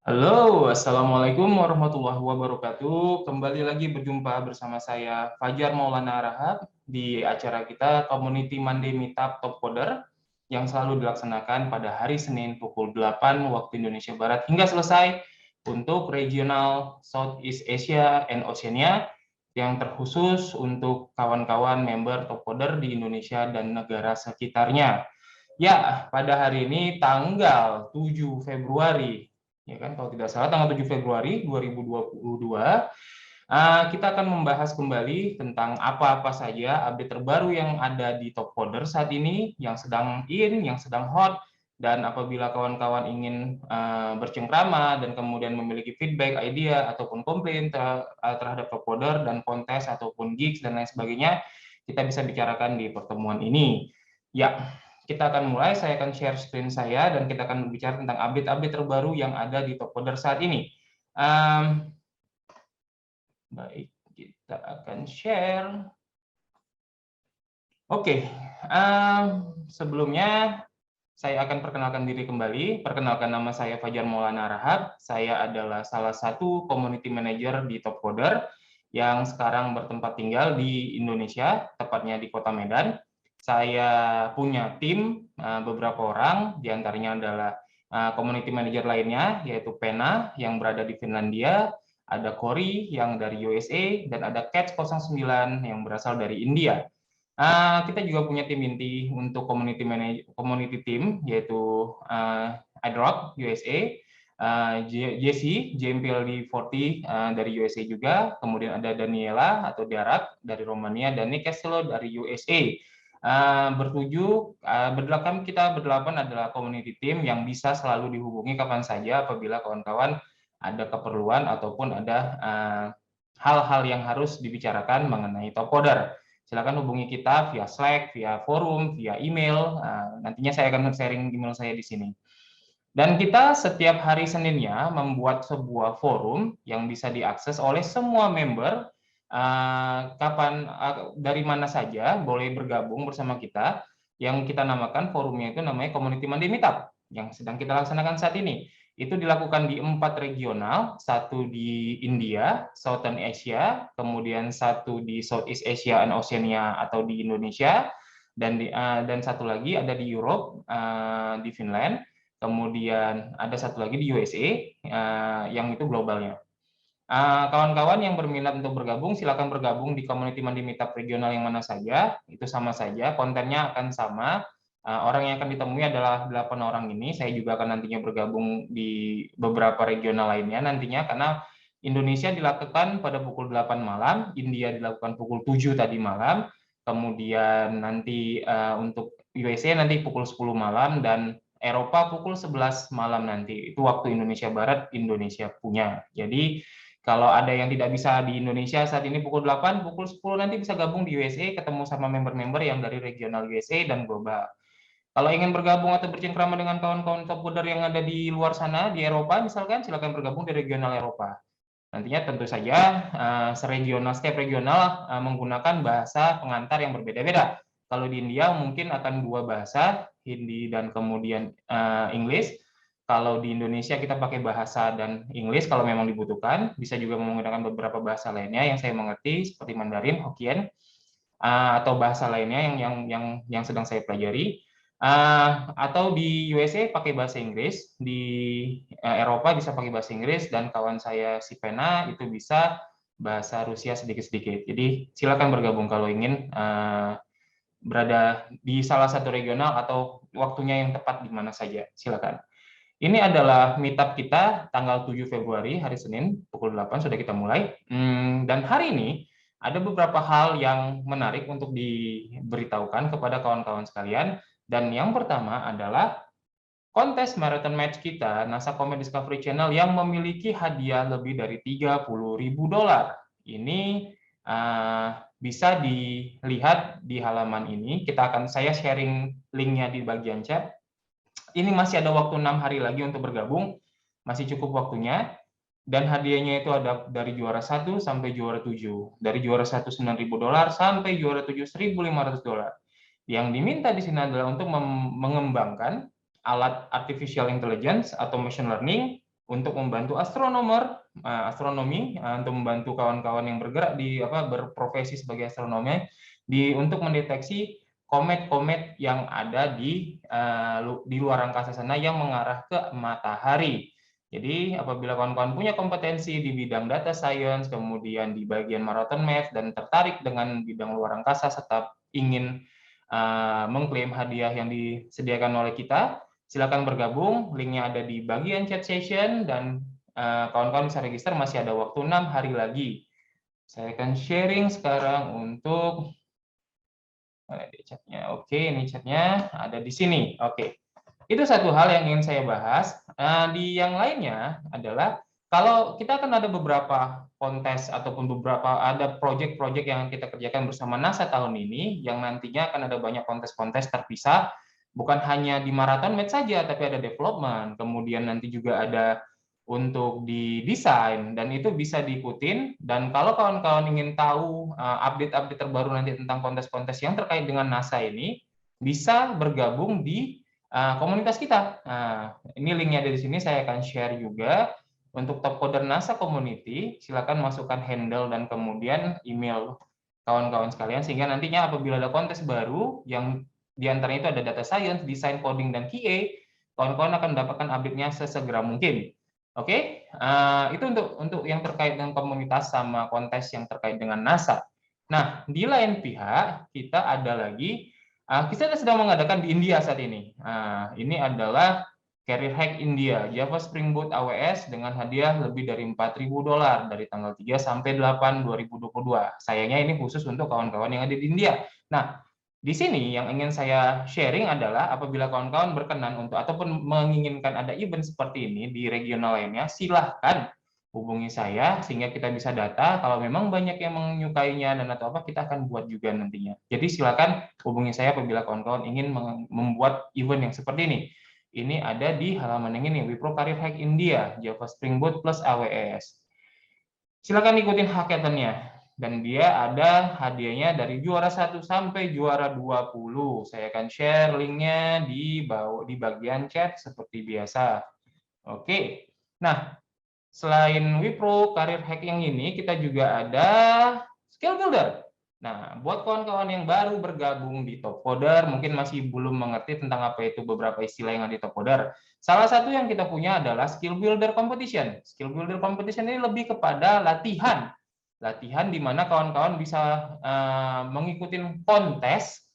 Halo, Assalamualaikum warahmatullahi wabarakatuh. Kembali lagi berjumpa bersama saya Fajar Maulana Rahab di acara kita Community Monday Meetup Top Coder yang selalu dilaksanakan pada hari Senin pukul 8 waktu Indonesia Barat hingga selesai untuk regional Southeast Asia and Oceania yang terkhusus untuk kawan-kawan member Top Coder di Indonesia dan negara sekitarnya. Ya, pada hari ini tanggal 7 Februari, ya kan, kalau tidak salah tanggal 7 Februari 2022, kita akan membahas kembali tentang apa-apa saja update terbaru yang ada di Top Coder saat ini, yang sedang yang sedang hot, dan apabila kawan-kawan ingin bercengkrama dan kemudian memiliki feedback, idea, ataupun komplain terhadap Top Coder dan kontes ataupun gigs dan lain sebagainya, kita bisa bicarakan di pertemuan ini. Ya, kita akan mulai, saya akan share screen saya, dan kita akan berbicara tentang update-update terbaru yang ada di Top Coder saat ini. Baik, kita akan share. Oke, sebelumnya saya akan perkenalkan diri kembali. Perkenalkan, nama saya Fajar Maulana Rahab. Saya adalah salah satu community manager di Top Coder yang sekarang bertempat tinggal di Indonesia, tepatnya di Kota Medan. Saya punya tim beberapa orang, diantaranya adalah community manager lainnya, yaitu Pena yang berada di Finlandia, ada Cory yang dari USA, dan ada Catch 09 yang berasal dari India. Kita juga punya tim inti untuk community team, yaitu iDrop USA, Jesse JMPLD 40 dari USA juga, kemudian ada Daniela atau Darak dari Romania, dan Nick Castello dari USA. Kita berdelapan adalah community team yang bisa selalu dihubungi kapan saja apabila kawan-kawan ada keperluan ataupun ada hal-hal yang harus dibicarakan mengenai Top Coder. Silakan hubungi kita via Slack, via forum, via email. Nantinya saya akan sharing email saya di sini. Dan kita setiap hari Seninnya membuat sebuah forum yang bisa diakses oleh semua member, dari mana saja boleh bergabung bersama kita, yang kita namakan forumnya itu namanya Community Monday Meetup, yang sedang kita laksanakan saat ini. Itu dilakukan di 4 regional, satu di India, Southern Asia, kemudian satu di Southeast Asia and Oceania atau di Indonesia, dan satu lagi ada di Europe, di Finland, kemudian ada satu lagi di USA, yang itu globalnya. Kawan-kawan yang berminat untuk bergabung, silakan bergabung di Community Monday Meetup regional yang mana saja, itu sama saja, kontennya akan sama. Orang yang akan ditemui adalah 8 orang ini. Saya juga akan nantinya bergabung di beberapa regional lainnya nantinya, karena Indonesia dilakukan pada pukul 8 malam, India dilakukan pukul 7 tadi malam, kemudian nanti untuk USA nanti pukul 10 malam, dan Eropa pukul 11 malam nanti. Itu waktu Indonesia Barat, Indonesia punya. Jadi kalau ada yang tidak bisa di Indonesia saat ini pukul 8, pukul 10 nanti bisa gabung di USA, ketemu sama member-member yang dari regional USA dan global. Kalau ingin bergabung atau bercengkrama dengan kawan-kawan top coder yang ada di luar sana, di Eropa misalkan, silakan bergabung di regional Eropa. Nantinya tentu saja setiap regional menggunakan bahasa pengantar yang berbeda-beda. Kalau di India mungkin akan 2 bahasa, Hindi dan kemudian English. Kalau di Indonesia kita pakai bahasa dan English kalau memang dibutuhkan. Bisa juga menggunakan beberapa bahasa lainnya yang saya mengerti seperti Mandarin, Hokkien, atau bahasa lainnya yang sedang saya pelajari. Atau di USA pakai bahasa Inggris, di Eropa bisa pakai bahasa Inggris, dan kawan saya si Pena itu bisa bahasa Rusia sedikit-sedikit. Jadi silakan bergabung kalau ingin berada di salah satu regional atau waktunya yang tepat di mana saja. Silakan. Ini adalah meetup kita tanggal 7 Februari, hari Senin, pukul 8 sudah kita mulai. Dan hari ini ada beberapa hal yang menarik untuk diberitahukan kepada kawan-kawan sekalian. Dan yang pertama adalah kontes marathon match kita, NASA Comet Discovery Channel, yang memiliki hadiah lebih dari $30.000. Ini bisa dilihat di halaman ini. Saya sharing linknya di bagian chat. Ini masih ada waktu 6 hari lagi untuk bergabung, masih cukup waktunya. Dan hadiahnya itu ada dari juara 1 sampai juara 7. Dari juara 1 $9.000 sampai juara 7 $1.500. Yang diminta di sini adalah untuk mengembangkan alat artificial intelligence atau machine learning untuk membantu astronomer, astronomi, untuk membantu kawan-kawan yang bergerak di berprofesi sebagai astronomi untuk mendeteksi komet-komet yang ada di luar angkasa sana yang mengarah ke matahari. Jadi apabila kawan-kawan punya kompetensi di bidang data science, kemudian di bagian marathon math, dan tertarik dengan bidang luar angkasa serta ingin mengklaim hadiah yang disediakan oleh kita, silakan bergabung. Linknya ada di bagian chat session, dan kawan-kawan bisa register, masih ada waktu 6 hari lagi. Saya akan sharing sekarang untuk mana di chatnya. Oke, ini chatnya ada di sini. Oke. Itu satu hal yang ingin saya bahas. Di yang lainnya adalah kalau kita akan ada beberapa kontes ataupun ada proyek-proyek yang kita kerjakan bersama NASA tahun ini, yang nantinya akan ada banyak kontes-kontes terpisah, bukan hanya di Marathon Math saja, tapi ada development, kemudian nanti juga ada untuk di desain, dan itu bisa diikutin. Dan kalau kawan-kawan ingin tahu update-update terbaru nanti tentang kontes-kontes yang terkait dengan NASA ini, bisa bergabung di komunitas kita. Nah, ini linknya ada di sini, saya akan share juga. Untuk Top Coder NASA Community, silakan masukkan handle dan kemudian email kawan-kawan sekalian, sehingga nantinya apabila ada kontes baru, yang diantaranya itu ada data science, desain, coding, dan QA, kawan-kawan akan mendapatkan update-nya sesegera mungkin. Oke, itu untuk yang terkait dengan komunitas sama kontes yang terkait dengan NASA. Nah, di lain pihak, kita ada lagi, kita sedang mengadakan di India saat ini. Ini adalah Career Hack India, Java Spring Boot AWS dengan hadiah lebih dari $4.000 dari tanggal 3 sampai 8 2022. Sayangnya ini khusus untuk kawan-kawan yang ada di India. Nah, di sini yang ingin saya sharing adalah apabila kawan-kawan berkenan untuk ataupun menginginkan ada event seperti ini di regional lainnya, silahkan hubungi saya sehingga kita bisa data. Kalau memang banyak yang menyukainya dan atau apa, kita akan buat juga nantinya. Jadi silakan hubungi saya apabila kawan-kawan ingin membuat event yang seperti ini. Ini ada di halaman yang ini, Wipro Career Hack India, Java Spring Boot plus AWS. Silakan ikutin hackathon-nya. Dan dia ada hadiahnya dari juara 1 sampai juara 20. Saya akan share linknya di bagian chat seperti biasa. Oke. Nah, selain Wipro Career Hack yang ini, kita juga ada Skill Builder. Nah, buat kawan-kawan yang baru bergabung di Top Coder, mungkin masih belum mengerti tentang apa itu beberapa istilah yang ada di Top Coder. Salah satu yang kita punya adalah Skill Builder Competition. Skill Builder Competition ini lebih kepada latihan. Latihan di mana kawan-kawan bisa mengikuti kontes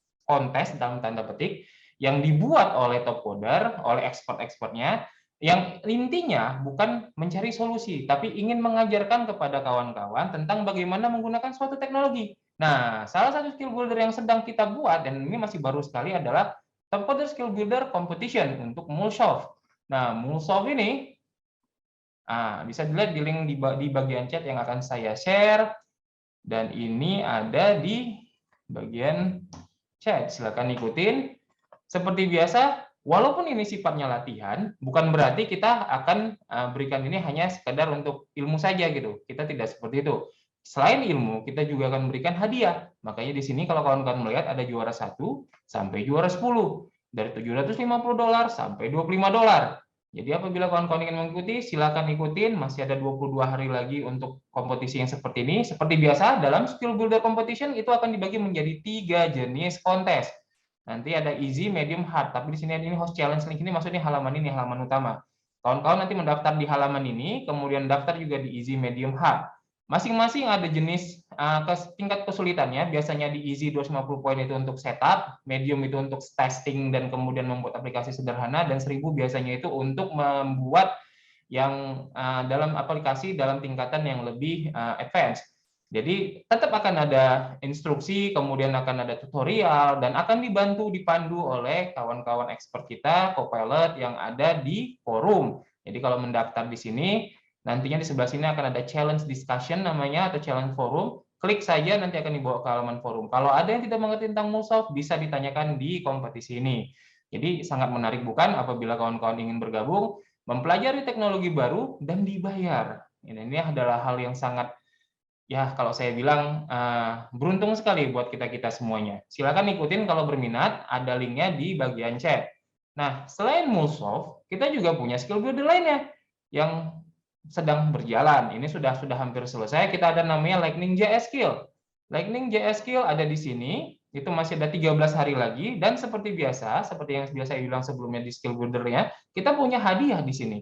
dalam tanda petik, yang dibuat oleh Top Coder, oleh expert-expertnya, yang intinya bukan mencari solusi, tapi ingin mengajarkan kepada kawan-kawan tentang bagaimana menggunakan suatu teknologi. Nah, salah satu skill builder yang sedang kita buat, dan ini masih baru sekali, adalah Top Coder Skill Builder Competition untuk MuleSoft. Nah, MuleSoft ini bisa dilihat di link di bagian chat yang akan saya share, dan ini ada di bagian chat. Silakan ikutin. Seperti biasa, walaupun ini sifatnya latihan, bukan berarti kita akan berikan ini hanya sekedar untuk ilmu saja gitu. Kita tidak seperti itu. Selain ilmu, kita juga akan memberikan hadiah. Makanya di sini kalau kawan-kawan melihat ada juara 1 sampai juara 10. Dari $750 sampai $25. Jadi apabila kawan-kawan ingin mengikuti, silakan ikutin. Masih ada 22 hari lagi untuk kompetisi yang seperti ini. Seperti biasa, dalam Skill Builder Competition itu akan dibagi menjadi 3 jenis kontes. Nanti ada easy, medium, hard. Tapi di sini ini host challenge link ini maksudnya halaman ini, halaman utama. Kawan-kawan nanti mendaftar di halaman ini, kemudian daftar juga di easy, medium, hard. Masing-masing ada jenis tingkat kesulitannya. Biasanya di easy 250 poin itu untuk setup, medium itu untuk testing dan kemudian membuat aplikasi sederhana, dan 1000 biasanya itu untuk membuat yang dalam aplikasi dalam tingkatan yang lebih advance. Jadi tetap akan ada instruksi, kemudian akan ada tutorial, dan akan dipandu oleh kawan-kawan expert kita, Copilot yang ada di forum. Jadi kalau mendaftar di sini, nantinya di sebelah sini akan ada challenge discussion namanya, atau challenge forum. Klik saja, nanti akan dibawa ke halaman forum. Kalau ada yang tidak mengerti tentang MuleSoft, bisa ditanyakan di kompetisi ini. Jadi sangat menarik bukan apabila kawan-kawan ingin bergabung, mempelajari teknologi baru, dan dibayar. Ini adalah hal yang sangat, ya kalau saya bilang beruntung sekali buat kita-kita semuanya. Silakan ikutin kalau berminat, ada linknya di bagian chat. Nah, selain MuleSoft, kita juga punya skill builder lainnya. yang sedang berjalan. Ini sudah hampir selesai. Kita ada namanya Lightning.js Skill. Lightning.js Skill ada di sini. Itu masih ada 13 hari lagi. Dan seperti biasa, seperti yang biasa saya bilang sebelumnya di skill builder-nya, kita punya hadiah di sini.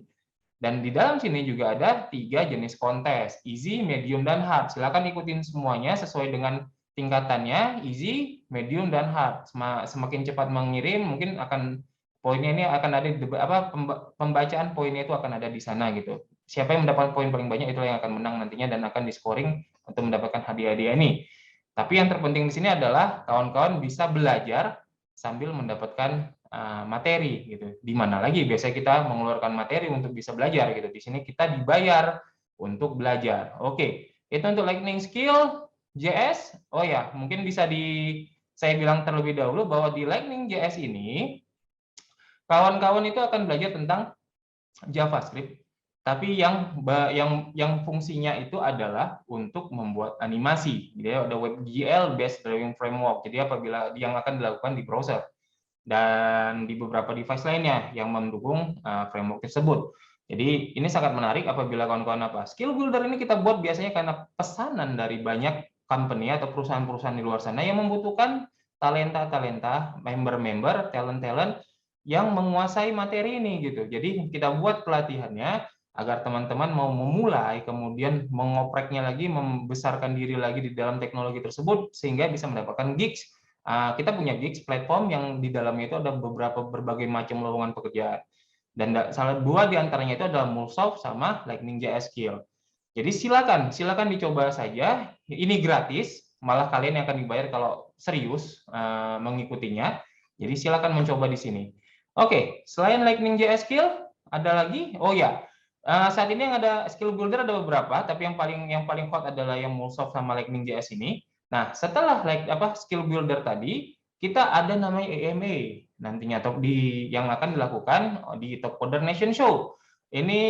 Dan di dalam sini juga ada 3 jenis kontes, easy, medium, dan hard. Silakan ikutin semuanya sesuai dengan tingkatannya, easy, medium, dan hard. Semakin cepat mengirim, mungkin akan poinnya ini akan ada di pembacaan poinnya itu akan ada di sana gitu. Siapa yang mendapatkan poin paling banyak itulah yang akan menang nantinya dan akan di-scoring untuk mendapatkan hadiah-hadiah ini. Tapi yang terpenting di sini adalah kawan-kawan bisa belajar sambil mendapatkan materi gitu. Di mana lagi biasanya kita mengeluarkan materi untuk bisa belajar gitu. Di sini kita dibayar untuk belajar. Oke, itu untuk Lightning Skill JS. Oh ya, mungkin bisa saya bilang terlebih dahulu bahwa di Lightning JS ini kawan-kawan itu akan belajar tentang JavaScript, tapi yang fungsinya itu adalah untuk membuat animasi. Jadi ada WebGL based drawing framework. Jadi apabila yang akan dilakukan di browser dan di beberapa device lainnya yang mendukung framework tersebut. Jadi ini sangat menarik apabila kawan-kawan skill builder ini kita buat biasanya karena pesanan dari banyak company atau perusahaan-perusahaan di luar sana yang membutuhkan talenta-talenta, member-member, talent-talent yang menguasai materi ini gitu. Jadi kita buat pelatihannya agar teman-teman mau memulai, kemudian mengopreknya lagi, membesarkan diri lagi di dalam teknologi tersebut sehingga bisa mendapatkan gigs. Kita punya gigs platform yang di dalamnya itu ada berbagai macam lowongan pekerjaan. Dan salah 2 di antaranya itu adalah Mulsoft sama Lightning.js Skill. Jadi silakan dicoba saja. Ini gratis, malah kalian yang akan dibayar kalau serius mengikutinya. Jadi silakan mencoba di sini. Oke, selain Lightning.js Skill ada lagi. Oh ya, saat ini yang ada skill builder ada beberapa, tapi yang paling hot adalah yang Mulsoft sama Lightning.js ini. Nah, setelah skill builder tadi, kita ada namanya AMA nantinya yang akan dilakukan di Top Coder Nation Show. Ini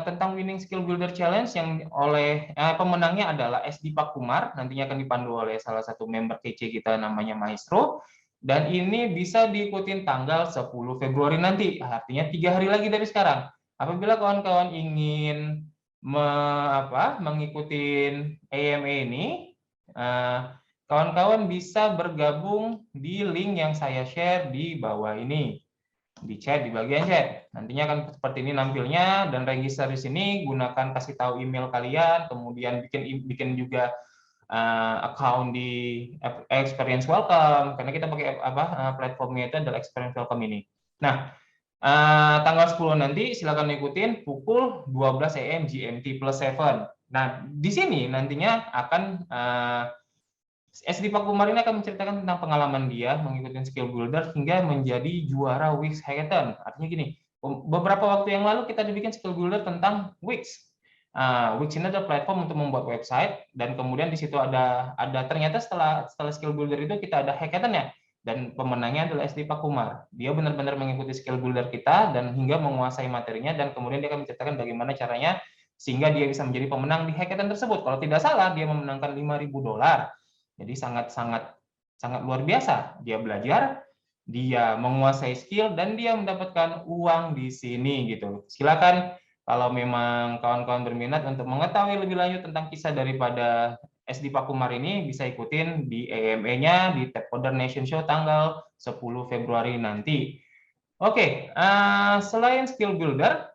tentang Winning Skill Builder Challenge yang oleh pemenangnya adalah SD Pak Kumar, nantinya akan dipandu oleh salah satu member kece kita namanya Maestro. Dan ini bisa diikutin tanggal 10 Februari nanti, artinya 3 hari lagi dari sekarang. Apabila kawan-kawan ingin mengikuti AMA ini, kawan-kawan bisa bergabung di link yang saya share di bawah ini, di chat, di bagian chat. Nantinya akan seperti ini nampilnya, dan register di sini gunakan kasih tahu email kalian, kemudian bikin juga account di Experience Welcome, karena kita pakai platformnya itu adalah Experience Welcome ini. Nah, tanggal 10 nanti silakan ikutin pukul 12 AM GMT plus 7. Nah, di sini nantinya akan SD Pak Kumar ini akan menceritakan tentang pengalaman dia mengikuti skill builder hingga menjadi juara Wix Hackathon. Artinya gini, beberapa waktu yang lalu kita dibikin skill builder tentang Wix. Wix ini adalah platform untuk membuat website, dan kemudian di situ ada ternyata setelah skill builder itu kita ada hackathon-nya, dan pemenangnya adalah SD Pak Kumar. Dia benar-benar mengikuti skill builder kita dan hingga menguasai materinya, dan kemudian dia akan menceritakan bagaimana caranya sehingga dia bisa menjadi pemenang di hackathon tersebut. Kalau tidak salah dia memenangkan $5.000. Jadi sangat luar biasa. Dia belajar, dia menguasai skill, dan dia mendapatkan uang di sini gitu. Silakan kalau memang kawan-kawan berminat untuk mengetahui lebih lanjut tentang kisah daripada SD Pak Kumar ini, bisa ikutin di AMA-nya di Top Coder Nation Show tanggal 10 Februari nanti. Oke, selain skill builder,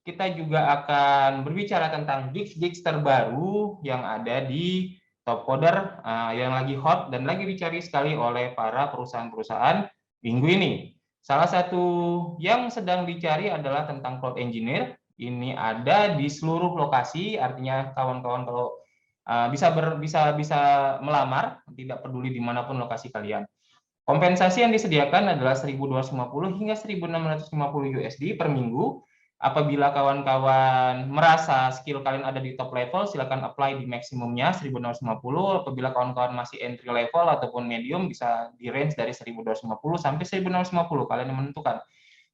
kita juga akan berbicara tentang gigs terbaru yang ada di Top Coder yang lagi hot dan lagi dicari sekali oleh para perusahaan-perusahaan minggu ini. Salah satu yang sedang dicari adalah tentang Cloud Engineer. Ini ada di seluruh lokasi, artinya kawan-kawan kalau bisa melamar, tidak peduli dimanapun lokasi kalian. Kompensasi yang disediakan adalah 1.250 hingga 1.650 USD per minggu. Apabila kawan-kawan merasa skill kalian ada di top level, silakan apply di maksimumnya 1.650. Apabila kawan-kawan masih entry level ataupun medium, bisa di range dari 1.250 sampai 1.650, kalian yang menentukan.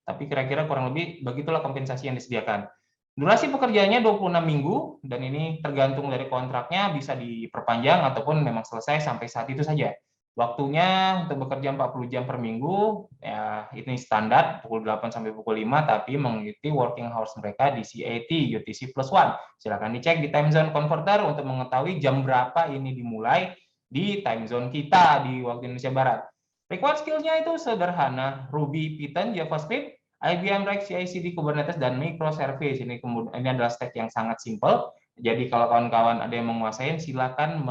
Tapi kira-kira kurang lebih begitulah kompensasi yang disediakan. Durasi pekerjaannya 26 minggu, dan ini tergantung dari kontraknya, bisa diperpanjang ataupun memang selesai sampai saat itu saja. Waktunya untuk bekerja 40 jam per minggu, ya ini standar pukul 8 sampai pukul 5, tapi mengikuti working hours mereka di CAT UTC plus one. Silakan dicek di time zone converter untuk mengetahui jam berapa ini dimulai di time zone kita di waktu Indonesia Barat. Required skill-nya itu sederhana, Ruby, Python, JavaScript, IBM Rack, CI/CD, Kubernetes, dan microservice. Ini adalah stack yang sangat simple. Jadi kalau kawan-kawan ada yang menguasai, silakan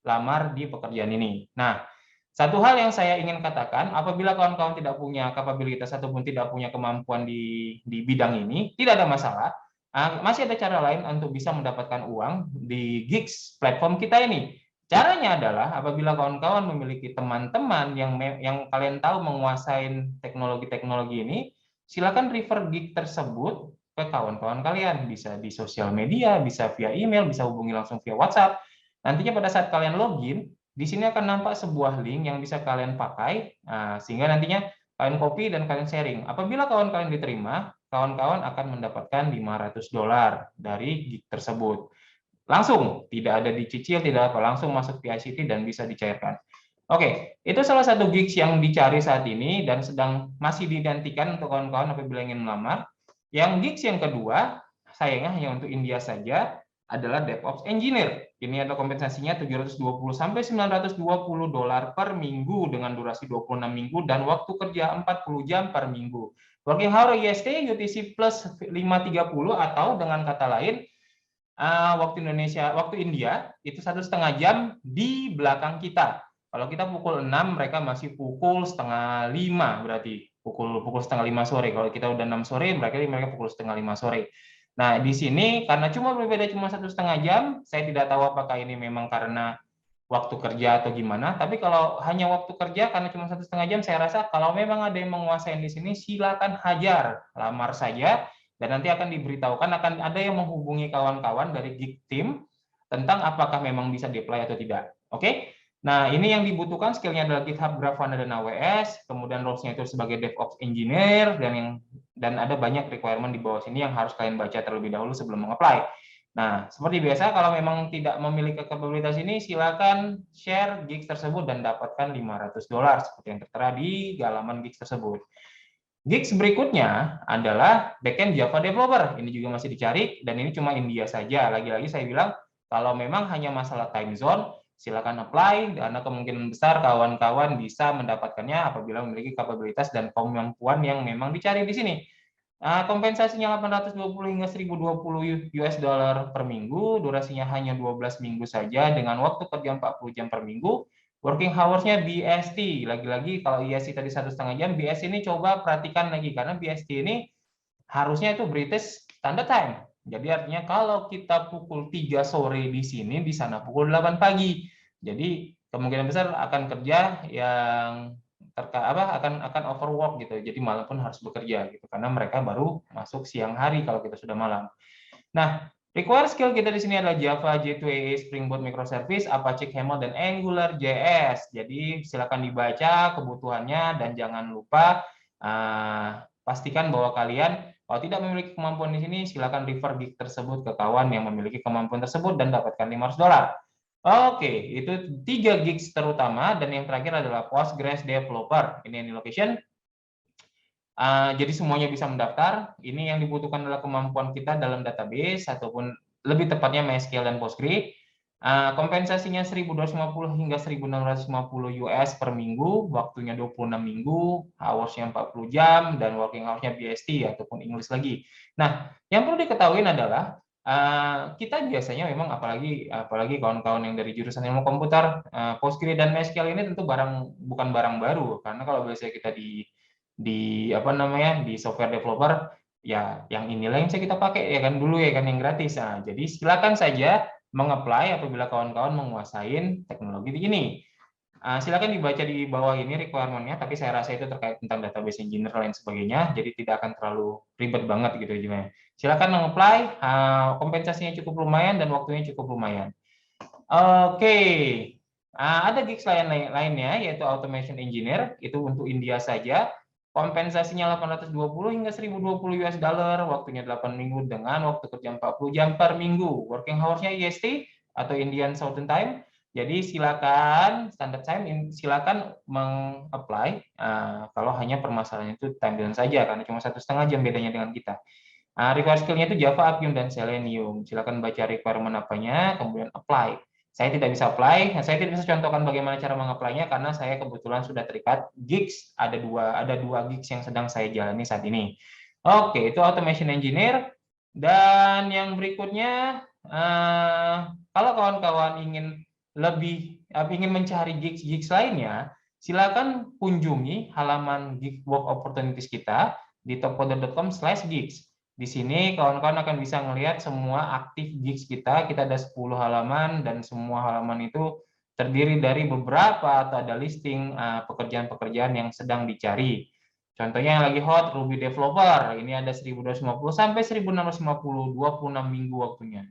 lamar di pekerjaan ini. Nah, satu hal yang saya ingin katakan, apabila kawan-kawan tidak punya kapabilitas ataupun tidak punya kemampuan di bidang ini, tidak ada masalah. Masih ada cara lain untuk bisa mendapatkan uang di gigs platform kita ini. Caranya adalah apabila kawan-kawan memiliki teman-teman yang kalian tahu menguasai teknologi-teknologi ini, silakan refer gig tersebut ke kawan-kawan kalian. Bisa di sosial media, bisa via email, bisa hubungi langsung via WhatsApp. Nantinya pada saat kalian login, di sini akan nampak sebuah link yang bisa kalian pakai, sehingga nantinya kalian copy dan kalian sharing. Apabila kawan kalian diterima, kawan-kawan akan mendapatkan $500 dari gig tersebut. Langsung, tidak ada dicicil, tidak apa, langsung masuk PICT dan bisa dicairkan. Oke, itu salah satu gigs yang dicari saat ini dan masih dinantikan untuk kawan-kawan apabila ingin melamar. Yang gigs yang kedua, sayangnya hanya untuk India saja, adalah DevOps Engineer. Ini adalah kompensasinya 720 sampai $920 per minggu dengan durasi 26 minggu dan waktu kerja 40 jam per minggu. Working hour IST UTC plus 5.30 atau dengan kata lain waktu India itu 1,5 jam di belakang kita. Kalau kita pukul 6, mereka masih pukul 4:30 berarti pukul 4:30 sore. Kalau kita udah 6 sore, mereka pukul 4:30 sore. Nah, di sini karena berbeda cuma 1,5 jam, saya tidak tahu apakah ini memang karena waktu kerja atau gimana. Tapi kalau hanya waktu kerja karena cuma 1,5 jam, saya rasa kalau memang ada yang menguasai di sini, silakan hajar, lamar saja. Dan nanti akan diberitahukan, akan ada yang menghubungi kawan-kawan dari Gig Team tentang apakah memang bisa di-apply atau tidak. Oke? Nah, ini yang dibutuhkan skill-nya adalah GitHub, Grafana, dan AWS. Kemudian roles-nya itu sebagai DevOps Engineer, dan ada banyak requirement di bawah sini yang harus kalian baca terlebih dahulu sebelum meng-apply. Nah, seperti biasa, kalau memang tidak memiliki kapabilitas ini, silakan share gigs tersebut dan dapatkan $500 seperti yang tertera di halaman gigs tersebut. Gigs berikutnya adalah backend Java developer. Ini juga masih dicari dan ini cuma India saja. Lagi-lagi saya bilang kalau memang hanya masalah time zone, silakan apply karena kemungkinan besar kawan-kawan bisa mendapatkannya apabila memiliki kapabilitas dan kemampuan yang memang dicari di sini. Kompensasinya 820 hingga 1020 US dollar per minggu, durasinya hanya 12 minggu saja dengan waktu kerja 40 jam per minggu. Working hours-nya BST, lagi-lagi kalau IST tadi 1,5 jam, BST ini coba perhatikan lagi, karena BST ini harusnya itu British Standard Time. Jadi artinya kalau kita pukul 3 sore di sini, di sana pukul 8 pagi. Jadi kemungkinan besar akan kerja yang akan overwork gitu. Jadi malam pun harus bekerja gitu, karena mereka baru masuk siang hari kalau kita sudah malam. Nah, required skill kita di sini adalah Java, J2EE, Spring Boot Microservice, Apache Camel, dan Angular JS. Jadi silakan dibaca kebutuhannya dan jangan lupa pastikan bahwa kalian kalau tidak memiliki kemampuan di sini, silakan refer gig tersebut ke kawan yang memiliki kemampuan tersebut dan dapatkan $500. Oke, itu 3 gigs terutama dan yang terakhir adalah Postgres Developer. Ini location. Jadi semuanya bisa mendaftar. Ini yang dibutuhkan adalah kemampuan kita dalam database ataupun lebih tepatnya MySQL dan Postgre. Kompensasinya 1.250 hingga 1.650 US per minggu, waktunya 26 minggu, hours-nya 40 jam, dan working hours-nya BST ataupun English lagi. Nah, yang perlu diketahui adalah kita biasanya memang apalagi kawan-kawan yang dari jurusan ilmu komputer, Postgre dan MySQL ini tentu bukan barang baru, karena kalau biasanya kita di software developer ya yang inilah yang kita pakai ya kan dulu ya kan yang gratis. Nah, jadi silakan saja mengapply apabila kawan-kawan menguasai teknologi ini. Silakan dibaca di bawah ini requirement-nya, tapi saya rasa itu terkait tentang database engineer dan lain sebagainya, jadi tidak akan terlalu ribet banget gitu ya. Silakan mengapply, kompensasinya cukup lumayan dan waktunya cukup lumayan. Oke. Ada gigs lainnya yaitu automation engineer, itu untuk India saja. Kompensasinya 820 hingga 1020 US dollar, waktunya 8 minggu dengan waktu kerja 40 jam per minggu. Working hours-nya IST atau Indian Southern Time, Jadi silakan standar time, silakan meng-apply kalau hanya permasalahannya itu time zone saja, karena cuma 1,5 jam bedanya dengan kita. Required skill-nya itu Java, Appium, dan Selenium. Silakan baca requirement apanya, kemudian apply. Saya tidak bisa apply, saya tidak bisa contohkan bagaimana cara meng-apply-nya karena saya kebetulan sudah terikat gigs, ada dua gigs yang sedang saya jalani saat ini. Oke, itu automation engineer. Dan yang berikutnya, kalau kawan-kawan ingin ingin mencari gigs lainnya, silakan kunjungi halaman gig work opportunities kita di topcoder.com/gigs. Di sini kawan-kawan akan bisa melihat semua aktif gigs kita. Kita ada 10 halaman dan semua halaman itu terdiri dari beberapa atau ada listing pekerjaan-pekerjaan yang sedang dicari. Contohnya yang lagi hot Ruby Developer. Ini ada 1250 sampai 1650, 26 minggu waktunya.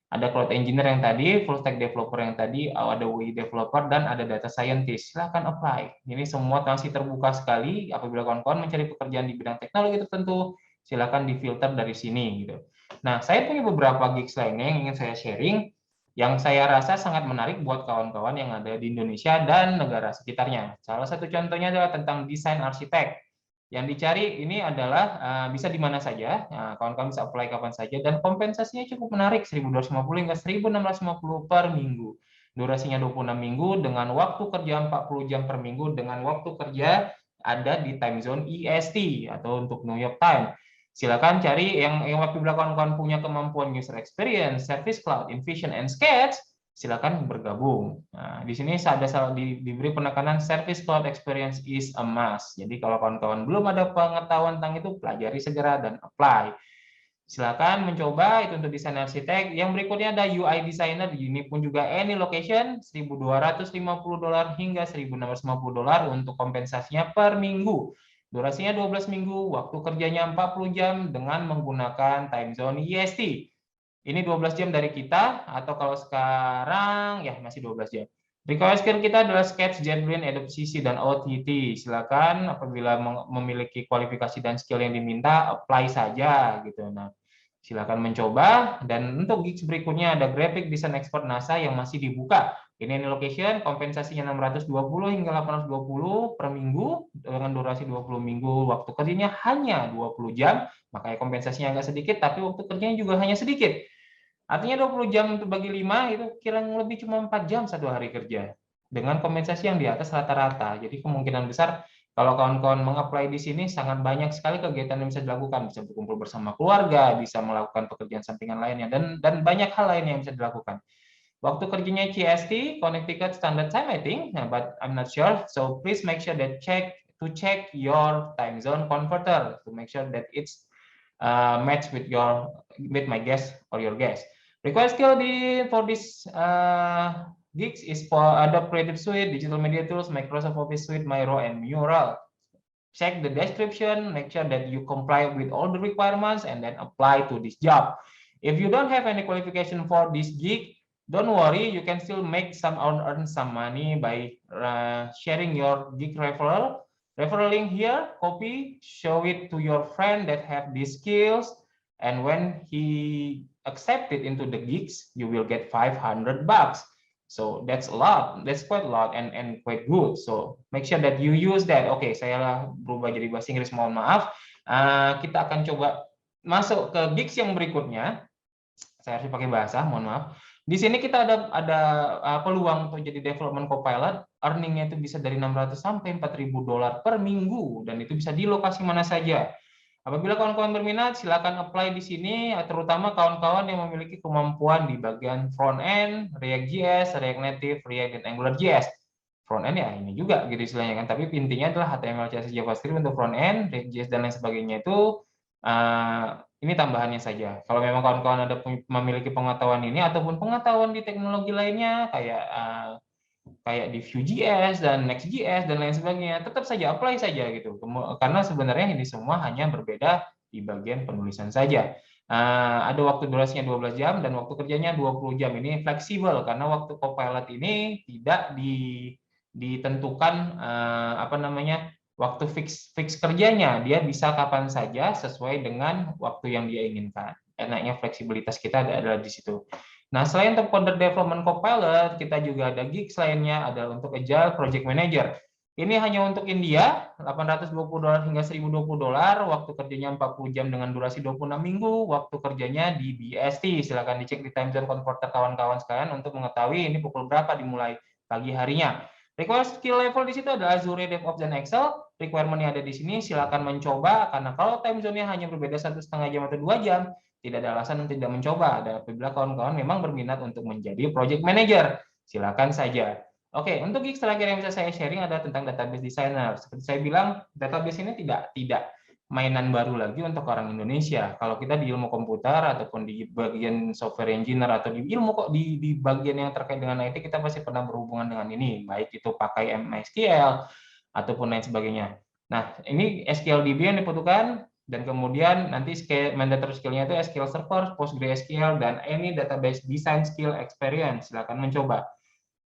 Ada cloud engineer yang tadi, full stack developer yang tadi, ada UI developer, dan ada data scientist. Silahkan apply. Ini semua masih terbuka sekali. Apabila kawan-kawan mencari pekerjaan di bidang teknologi tertentu, silakan difilter dari sini. Gitu. Nah, saya punya beberapa gigs lainnya yang ingin saya sharing, yang saya rasa sangat menarik buat kawan-kawan yang ada di Indonesia dan negara sekitarnya. Salah satu contohnya adalah tentang desain arsitek. Yang dicari ini adalah bisa di mana saja, kawan-kawan bisa apply kapan saja, dan kompensasinya cukup menarik, 1.250 hingga 1.650 per minggu. Durasinya 26 minggu, dengan waktu kerja 40 jam per minggu, dengan waktu kerja ada di time zone EST, atau untuk New York Time. Silakan cari yang apabila kawan-kawan punya kemampuan user experience, Service Cloud, InVision, and Sketch, silakan bergabung. Nah, di sini ada diberi penekanan Service Cloud Experience is a must. Jadi kalau kawan-kawan belum ada pengetahuan tentang itu, pelajari segera dan apply. Silakan mencoba, itu untuk desain arsitek. Yang berikutnya ada UI designer, ini pun juga any location, $1.250 hingga $1.650 untuk kompensasinya per minggu. Durasinya 12 minggu, waktu kerjanya 40 jam dengan menggunakan time zone EST. Ini 12 jam dari kita, atau kalau sekarang ya masih 12 jam. Required skill kita adalah Sketch, JetBrains, Adobe CC, dan OTT. Silakan apabila memiliki kualifikasi dan skill yang diminta, apply saja gitu. Nah, silakan mencoba. Dan untuk gigs berikutnya ada Graphic Design Expert NASA yang masih dibuka. Ini location, kompensasinya 620 hingga 820 per minggu dengan durasi 20 minggu, waktu kerjanya hanya 20 jam, makanya kompensasinya agak sedikit, tapi waktu kerjanya juga hanya sedikit. Artinya 20 jam untuk bagi 5 itu kira lebih cuma 4 jam satu hari kerja. Dengan kompensasi yang di atas rata-rata. Jadi kemungkinan besar kalau kawan-kawan meng-apply di sini sangat banyak sekali kegiatan yang bisa dilakukan. Bisa berkumpul bersama keluarga, bisa melakukan pekerjaan sampingan lainnya, dan banyak hal lain yang bisa dilakukan. Waktu kerjanya CST, Connecticut Standard Time, I think, but I'm not sure. So please make sure that check your time zone converter to make sure that it's match with my guest or your guest. Required skill for this gigs is for Adobe Creative Suite, Digital Media Tools, Microsoft Office Suite, Miro, and Mural. Check the description, make sure that you comply with all the requirements, and then apply to this job. If you don't have any qualification for this gig, don't worry, you can still make earn some money by sharing your gig referral link here, copy, show it to your friend that have these skills, and when he accepted into the gigs, you will get $500. So that's a lot, that's quite a lot and quite good. So make sure that you use that. Oke, saya berubah jadi bahasa Inggris, mohon maaf. Kita akan coba masuk ke gigs yang berikutnya. Saya harus pakai bahasa, mohon maaf. Di sini kita ada peluang untuk jadi development copilot, earningnya itu bisa dari 600 sampai 4.000 dolar per minggu, dan itu bisa di lokasi mana saja. Apabila kawan-kawan berminat, silakan apply di sini, terutama kawan-kawan yang memiliki kemampuan di bagian front end, React.js, React Native, React, dan AngularJS. Front end ya ini juga gitu istilahnya kan, tapi intinya adalah HTML, CSS, JavaScript untuk front end, React.js, dan lain sebagainya itu ini tambahannya saja. Kalau memang kawan-kawan memiliki pengetahuan ini ataupun pengetahuan di teknologi lainnya kayak di Vue.js dan Next.js dan lain sebagainya, tetap saja apply saja gitu. Karena sebenarnya ini semua hanya berbeda di bagian penulisan saja. Ada waktu durasinya 12 jam dan waktu kerjanya 20 jam. Ini fleksibel karena waktu copilot ini tidak ditentukan waktu fix kerjanya, dia bisa kapan saja sesuai dengan waktu yang dia inginkan. Enaknya fleksibilitas kita adalah di situ. Nah, selain untuk Coder Development Copilot, kita juga ada gigs lainnya, ada untuk Agile Project Manager. Ini hanya untuk India, $820 hingga $1.020, waktu kerjanya 40 jam dengan durasi 26 minggu, waktu kerjanya di BST. Silakan dicek di time zone converter kawan-kawan sekalian untuk mengetahui ini pukul berapa dimulai pagi harinya. Require skill level di situ ada Azure, DevOps, dan Excel. Requirement yang ada di sini silakan mencoba, karena kalau time zone-nya hanya berbeda 1,5 jam atau 2 jam, tidak ada alasan untuk tidak mencoba. Ada apabila kawan-kawan memang berminat untuk menjadi project manager, silakan saja. Oke, untuk gigs terakhir yang bisa saya sharing adalah tentang database designer. Seperti saya bilang, database ini tidak mainan baru lagi untuk orang Indonesia. Kalau kita di ilmu komputer ataupun di bagian software engineer atau di ilmu kok di bagian yang terkait dengan IT, kita pasti pernah berhubungan dengan ini, baik itu pakai MySQL ataupun lain sebagainya. Nah, ini SQLDB yang dibutuhkan, dan kemudian nanti mandatory skill-nya itu SQL Server, PostgreSQL, dan any database design skill experience. Silakan mencoba.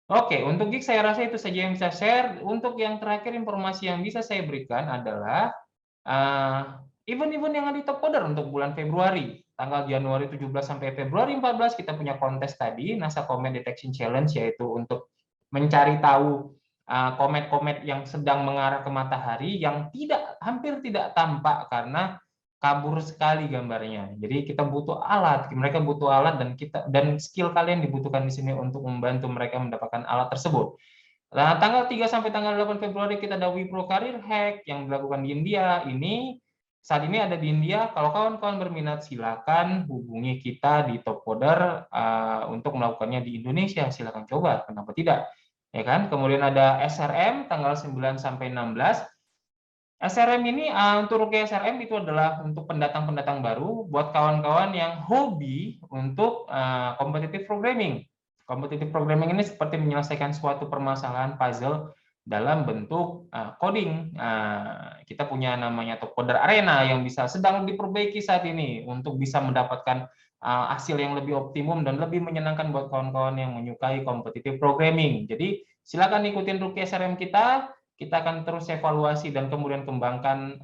Oke, untuk gig saya rasa itu saja yang bisa share. Untuk yang terakhir, informasi yang bisa saya berikan adalah event-event yang ada di Top Coder untuk bulan Februari. Tanggal Januari 17 sampai Februari 14 kita punya kontes tadi, NASA Comet Detection Challenge, yaitu untuk mencari tahu komet-komet yang sedang mengarah ke matahari yang hampir tidak tampak karena kabur sekali gambarnya. Jadi kita butuh alat, mereka butuh alat, dan skill kalian dibutuhkan di sini untuk membantu mereka mendapatkan alat tersebut. Nah, tanggal 3 sampai tanggal 8 Februari kita ada Wipro Career Hack yang dilakukan di India. Saat ini ada di India. Kalau kawan-kawan berminat, silakan hubungi kita di Top Coder untuk melakukannya di Indonesia. Silakan coba, kenapa tidak? Ya kan? Kemudian ada SRM tanggal 9 sampai 16. SRM ini untuk Rukia SRM itu adalah untuk pendatang-pendatang baru buat kawan-kawan yang hobi untuk competitive programming. Competitive programming ini seperti menyelesaikan suatu permasalahan puzzle dalam bentuk coding. Kita punya namanya Top Coder Arena yang sedang diperbaiki saat ini untuk bisa mendapatkan hasil yang lebih optimum dan lebih menyenangkan buat kawan-kawan yang menyukai competitive programming. Jadi silakan ikutin Rukia SRM kita akan terus evaluasi dan kemudian kembangkan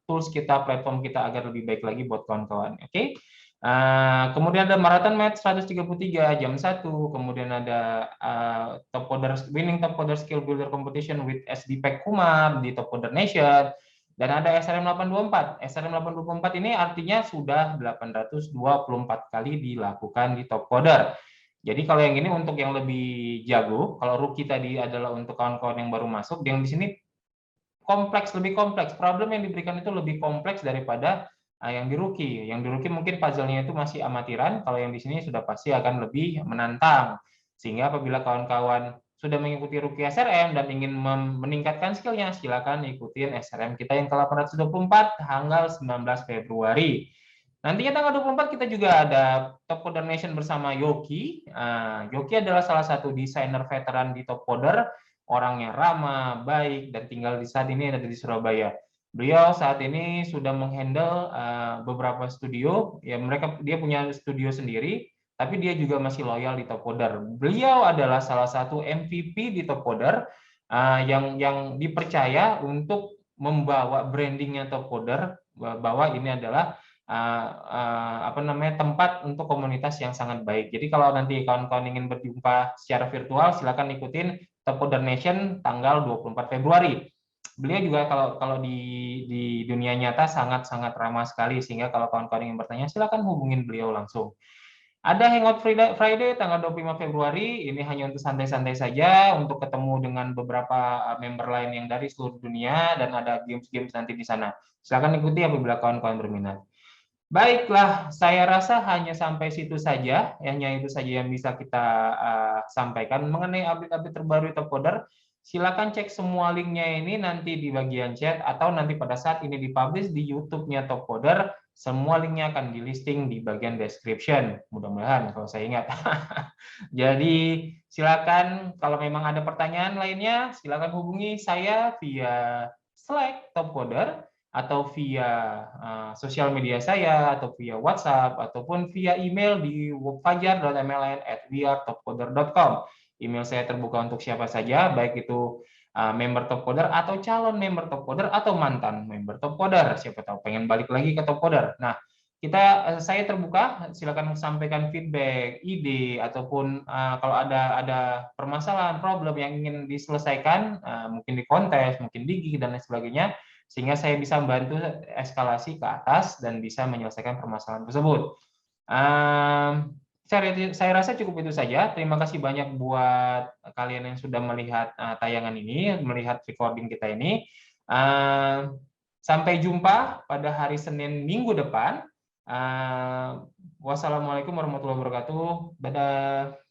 tools kita, platform kita agar lebih baik lagi buat kawan-kawan. Oke. Kemudian ada Marathon Match 133 jam 1, kemudian ada Winning Top Coder Skill Builder Competition with SD Pack Kumar di Top Coder Nation, dan ada SRM 824. SRM 824 ini artinya sudah 824 kali dilakukan di Top Coder. Jadi kalau yang ini untuk yang lebih jago, kalau rookie tadi adalah untuk kawan-kawan yang baru masuk, yang di sini lebih kompleks. Problem yang diberikan itu lebih kompleks daripada yang di rookie. Yang di rookie mungkin puzzle-nya itu masih amatiran, kalau yang di sini sudah pasti akan lebih menantang. Sehingga apabila kawan-kawan sudah mengikuti rookie SRM dan ingin meningkatkan skill-nya, silakan ikutin SRM kita yang ke-824 tanggal 19 Februari. Nantinya tanggal 24 kita juga ada Top Coder Nation bersama Yoki. Yoki adalah salah satu desainer veteran di Top Coder, orangnya ramah, baik, dan tinggal di saat ini ada di Surabaya. Beliau saat ini sudah menghandle beberapa studio. Ya, dia punya studio sendiri, tapi dia juga masih loyal di Top Coder. Beliau adalah salah satu MVP di Top Coder yang dipercaya untuk membawa brandingnya Top Coder, bahwa ini adalah tempat untuk komunitas yang sangat baik. Jadi kalau nanti kawan-kawan ingin berjumpa secara virtual, silakan ikutin Top Coder Nation tanggal 24 Februari. Beliau juga kalau di dunia nyata sangat-sangat ramah sekali, sehingga kalau kawan-kawan ingin bertanya, silakan hubungin beliau langsung. Ada Hangout Friday tanggal 25 Februari, ini hanya untuk santai-santai saja, untuk ketemu dengan beberapa member lain yang dari seluruh dunia, dan ada games-games nanti di sana. Silakan ikuti apabila kawan-kawan berminat. Baiklah, saya rasa hanya sampai situ saja, hanya itu saja yang bisa kita sampaikan mengenai update-update terbaru Top Coder. Silakan cek semua linknya ini nanti di bagian chat, atau nanti pada saat ini dipublish di YouTube-nya Top Coder, semua linknya akan di listing di bagian description. Mudah-mudahan kalau saya ingat. Jadi silakan kalau memang ada pertanyaan lainnya, silakan hubungi saya via Slack Top Coder, atau via sosial media saya, atau via WhatsApp, ataupun via email di fajar.mln@wearetopcoder.com. Email saya terbuka untuk siapa saja, baik itu member Top Coder atau calon member Top Coder atau mantan member Top Coder. Siapa tahu pengen balik lagi ke Top Coder. Nah, saya terbuka, silakan sampaikan feedback, ide, ataupun kalau ada permasalahan, problem yang ingin diselesaikan, mungkin di kontes, mungkin di GIG, dan lain sebagainya, sehingga saya bisa membantu eskalasi ke atas dan bisa menyelesaikan permasalahan tersebut. Saya rasa cukup itu saja. Terima kasih banyak buat kalian yang sudah melihat tayangan ini, melihat recording kita ini. Sampai jumpa pada hari Senin minggu depan. Wassalamualaikum warahmatullahi wabarakatuh. Dadah.